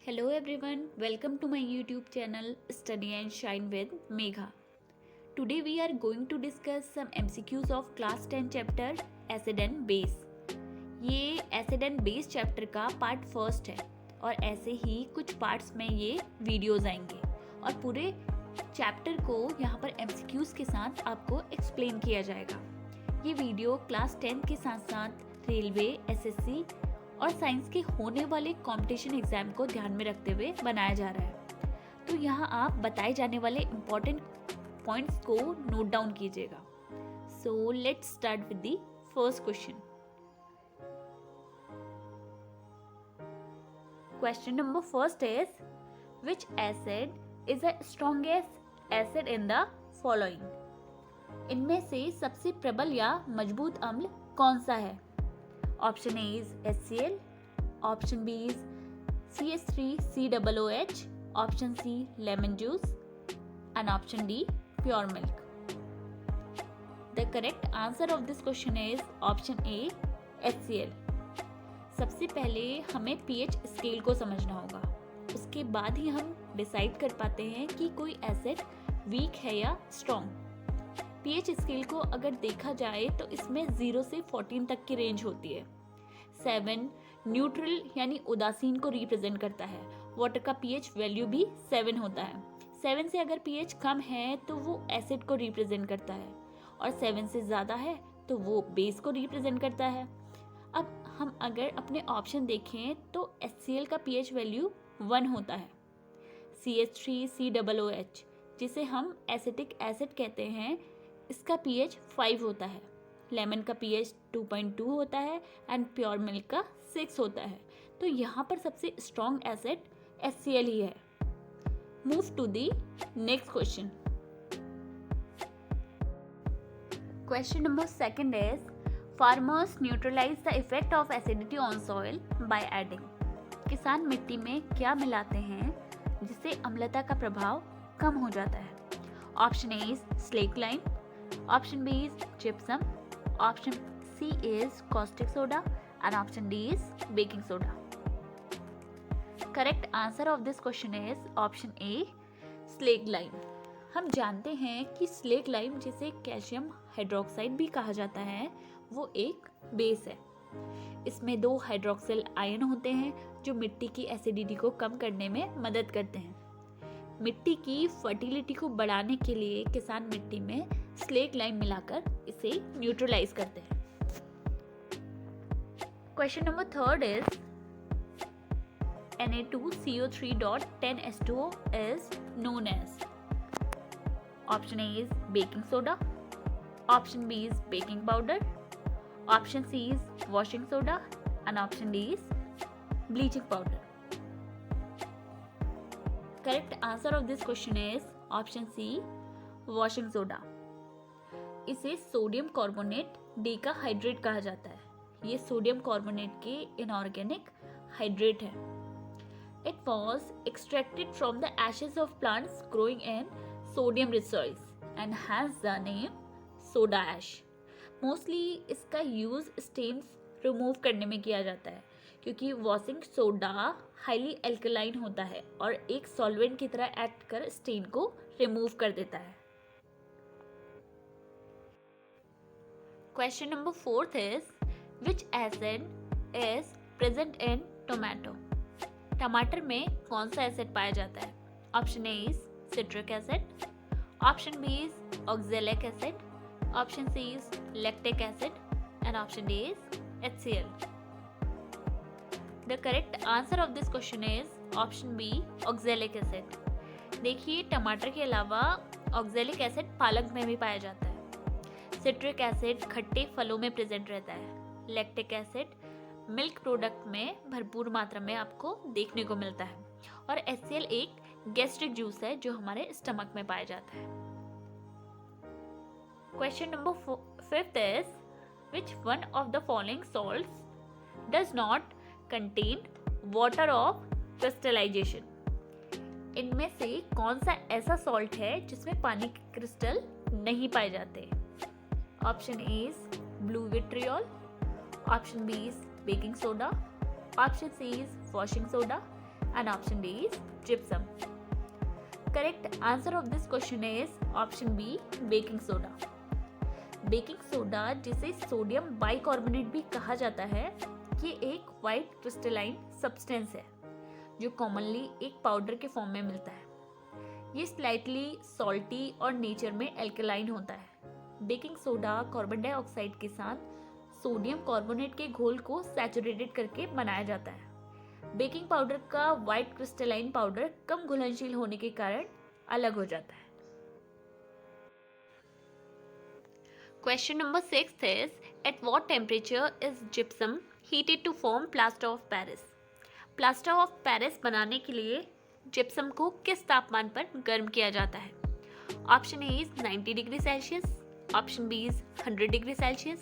Hello everyone, welcome to my YouTube channel Study and Shine with Megha. Today we are going to discuss some MCQs of class 10 chapter Acid and Base. ये Acid and Base chapter का part first है और ऐसे ही कुछ parts में ये videos आएंगे और पूरे चैप्टर को यहाँ पर MCQs के साथ आपको एक्सप्लेन किया जाएगा. ये वीडियो क्लास 10 के साथ साथ रेलवे, SSC और साइंस के होने वाले कंपटीशन एग्जाम को ध्यान में रखते हुए बनाया जा रहा है. तो यहाँ आप बताए जाने वाले इम्पोर्टेंट पॉइंट्स को नोट डाउन कीजिएगा. So let's start with the first question. Question number first is which acid is the strongest acid in the following. इनमें से सबसे प्रबल या मजबूत अम्ल कौन सा है? Option A is HCl, Option B is CH3COOH, Option C lemon juice and Option D pure milk. The correct answer of this question is Option A HCl. सबसे पहले हमें pH स्केल को समझना होगा, उसके बाद ही हम डिसाइड कर पाते हैं कि कोई एसिड वीक है या स्ट्रॉन्ग. pH स्केल को अगर देखा जाए तो इसमें 0 से 14 तक की रेंज होती है. 7 न्यूट्रल यानी उदासीन को रिप्रेजेंट करता है. वाटर का pH वैल्यू भी 7 होता है. 7 से अगर pH कम है तो वो एसिड को रिप्रेजेंट करता है और 7 से ज़्यादा है तो वो बेस को रिप्रेजेंट करता है. अब हम अगर अपने ऑप्शन देखें तो HCl का pH वैल्यू 1 होता है. CH3COOH जिसे हम एसिटिक एसिड कहते हैं, इसका pH 5 होता है. लेमन का pH 2.2 होता है एंड प्योर मिल्क का 6 होता है. तो यहाँ पर सबसे स्ट्रॉन्ग एसिड HCl ही है. Move to the next question. Question number second is farmers neutralize the effect of acidity on soil by adding. किसान मिट्टी में क्या मिलाते हैं जिससे अम्लता का प्रभाव कम हो जाता है? Option A is slake lime, option B is gypsum, option C is caustic soda and option D is baking soda. Correct answer of this question is option A slake lime. हम जानते हैं कि स्लेक लाइम जिसे calcium hydroxide भी कहा जाता है वो एक बेस है. इसमें 2 हाइड्रोक्सिल आयन होते हैं जो मिट्टी की एसिडिटी को कम करने में मदद करते हैं. मिट्टी की फर्टिलिटी को बढ़ाने के लिए किसान मिट्टी में स्लेक लाइम मिलाकर इसे न्यूट्रलाइज करते हैं. Question number third is Na2CO3.10H2O is known as. Option A is baking soda, option B is baking powder, option C is washing soda and option D is bleaching powder. Correct answer of this question is option C washing soda. इसे sodium carbonate decahydrate कहा जाता है. ये sodium carbonate के inorganic hydrate है. It was extracted from the ashes of plants growing in sodium rich soils and has the name soda ash. Mostly इसका use stains remove करने में किया जाता है क्योंकि वॉशिंग सोडा हाईली एल्कलाइन होता है और एक सॉल्वेंट की तरह एक्ट कर स्टेन को रिमूव कर देता है. Question number fourth is which acid is present in tomato. टमाटर में कौन सा एसिड पाया जाता है? Option A is citric acid, option B is oxalic acid, option C is lactic acid and option D is HCl. The correct answer of this question is option B oxalic acid. देखिए, टमाटर के अलावा oxalic acid पालक में भी पाया जाता है. सिट्रिक एसिड खट्टे फलों में प्रेजेंट रहता है. लैक्टिक एसिड मिल्क प्रोडक्ट में भरपूर मात्रा में आपको देखने को मिलता है और HCl एक गैस्ट्रिक जूस है जो हमारे स्टमक में पाया जाता है. Question number fifth is which one of the following salts does not contain water of crystallization. इनमें से कौन सा ऐसा सॉल्ट है जिसमें पानी के क्रिस्टल नहीं पाए जाते? Option A is blue vitriol, option B is baking soda, option C is washing soda and option D is gypsum. Correct answer of this question is option B, baking soda. Baking soda, जिसे sodium bicarbonate भी कहा जाता है, ये एक white crystalline substance है जो commonly एक पाउडर के फॉर्म में मिलता है। ये स्लाइटली सॉल्टी और नेचर में एल्कलाइन होता है। बेकिंग सोडा कार्बन डाइऑक्साइड के साथ सोडियम कार्बोनेट के घोल को सैचुरेटेड करके बनाया जाता है। बेकिंग पाउडर का वाइट क्रिस्टलाइन पाउडर कम घुलनशील होने के कारण अलग हो जाता है। Question number 6 is, at what temperature is gypsum heated to form plaster of Paris? Plaster of Paris बनाने के लिए जिप्सम को किस तापमान पर गर्म किया जाता है? Option A is 90 degree Celsius, option B is 100 degree Celsius,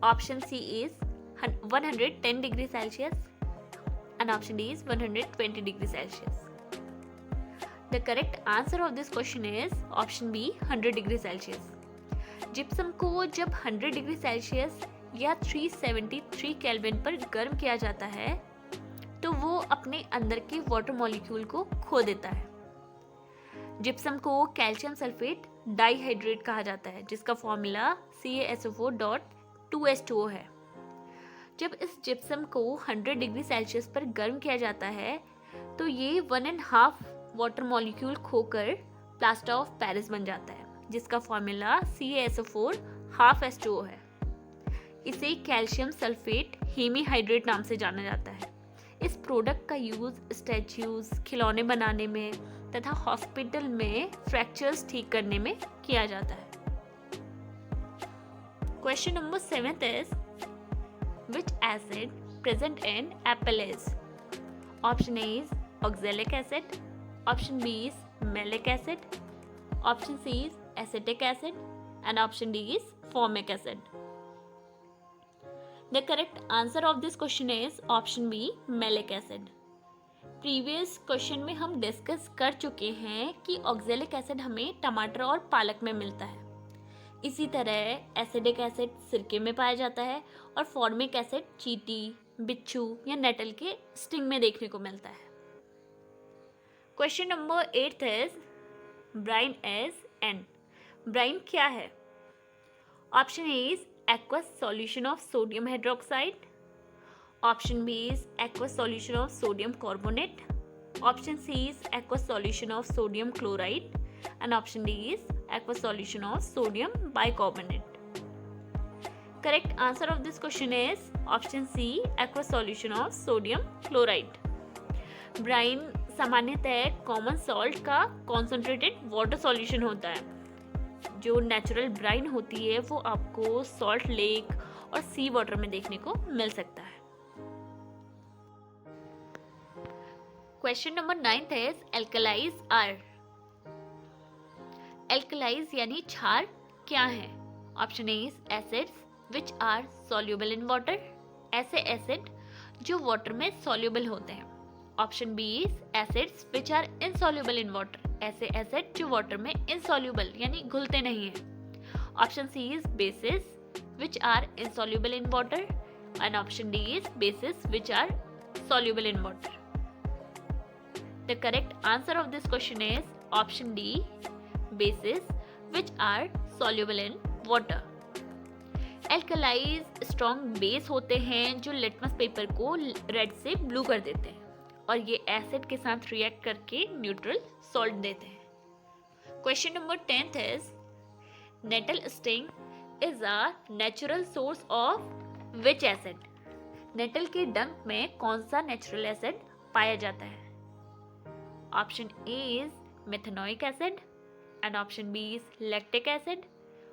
option C is 110 degree Celsius and option D is 120 degree Celsius. The correct answer of this question is option B 100 degree Celsius. Gypsum को जब 100 degree Celsius या 373 kelvin पर गर्म किया जाता है तो वो अपने अंदर के वाटर मॉलिक्यूल को खो देता है. जिप्सम को कैल्शियम सल्फेट डाइहाइड्रेट कहा जाता है जिसका फॉर्मूला CaSO4.2H2O है. जब इस जिप्सम को 100 डिग्री सेल्सियस पर गर्म किया जाता है तो ये 1.5 वाटर मॉलिक्यूल खोकर प्लास्टर ऑफ पेरिस बन जाता है जिसका फॉर्मूला CaSO4.2H2O है. इसे कैल्शियम सल्फेट हेमीहाइड्रेट नाम से जाना जाता है. इस प्रोडक्ट का यूज स्टैच्यूज, खिलौने बनाने में तथा हॉस्पिटल में फ्रैक्चर्स ठीक करने में किया जाता है. Question number 7 is, which acid present in apple is? Option A is oxalic acid, option B is malic acid, option C is acetic acid and option D is formic acid. The correct answer of this question is option B, malic acid. Previous question में हम discuss कर चुके हैं कि oxalic acid हमें टमाटर और पालक में मिलता है. इसी तरह एसिडिक एसिड सिरके में पाया जाता है और फॉर्मिक एसिड चींटी, बिच्छू या नेटल के स्टिंग में देखने को मिलता है. Question number 8 is, brine is an. Brine क्या है? Option A is aqueous solution of sodium hydroxide, option B is aqueous solution of sodium carbonate, option C is aqueous solution of sodium chloride and option D is aqueous solution of sodium bicarbonate. Correct answer of this question is option C, aqueous solution of sodium chloride. Brine सामान्यतः common salt का concentrated water solution होता है. जो natural Bryan होती है वो आपको salt lake और सी वाटर में देखने को मिल सकता है. Question number 9 is, alkalis are. Alkalis यानी क्षार क्या है? Option A is acids which are soluble in water. ऐसे एसिड जो वाटर में सॉल्युबल होते हैं. Option B is acids which are insoluble in water. ऐसे एसिड जो वाटर में इनसॉल्युबल यानी घुलते नहीं हैं. Option C is bases which are insoluble in water and option D is bases which are soluble in water. The correct answer of this question is option D, bases which are soluble in water. Alkalis strong base होते हैं जो litmus paper को red से blue कर देते हैं और ये एसिड के साथ रिएक्ट करके न्यूट्रल सॉल्ट देते हैं. Question number 10 is, nettle sting is a natural source of which acid. Nettle के डंक में कौन सा नेचुरल एसिड पाया जाता है? Option A is methanoic acid and option B is lactic acid,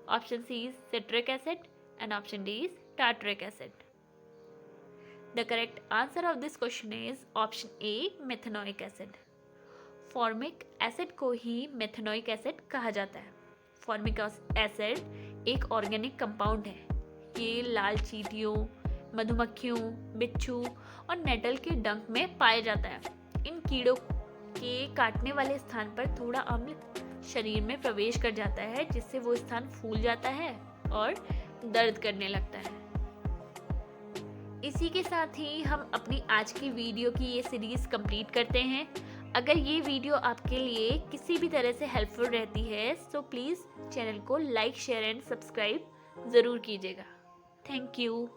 option C is citric acid and option D is tartaric acid. The correct answer of this question is option A, methanoic acid. Formic acid को ही methanoic acid कहा जाता है. Formic acid एक organic compound है. ये लाल चींटियों, मधुमक्खियों, बिच्छू और नेटल के डंक में पाया जाता है. इन कीड़ों के काटने वाले स्थान पर थोड़ा अम्ल शरीर में प्रवेश कर जाता है जिससे वो स्थान फूल जाता है और दर्द करने लगता है. इसी के साथ ही हम अपनी आज की वीडियो की ये सीरीज़ कंप्लीट करते हैं। अगर ये वीडियो आपके लिए किसी भी तरह से हेल्पफुल रहती है तो प्लीज़ चैनल को लाइक, शेयर एंड सब्सक्राइब ज़रूर कीजिएगा। Thank you.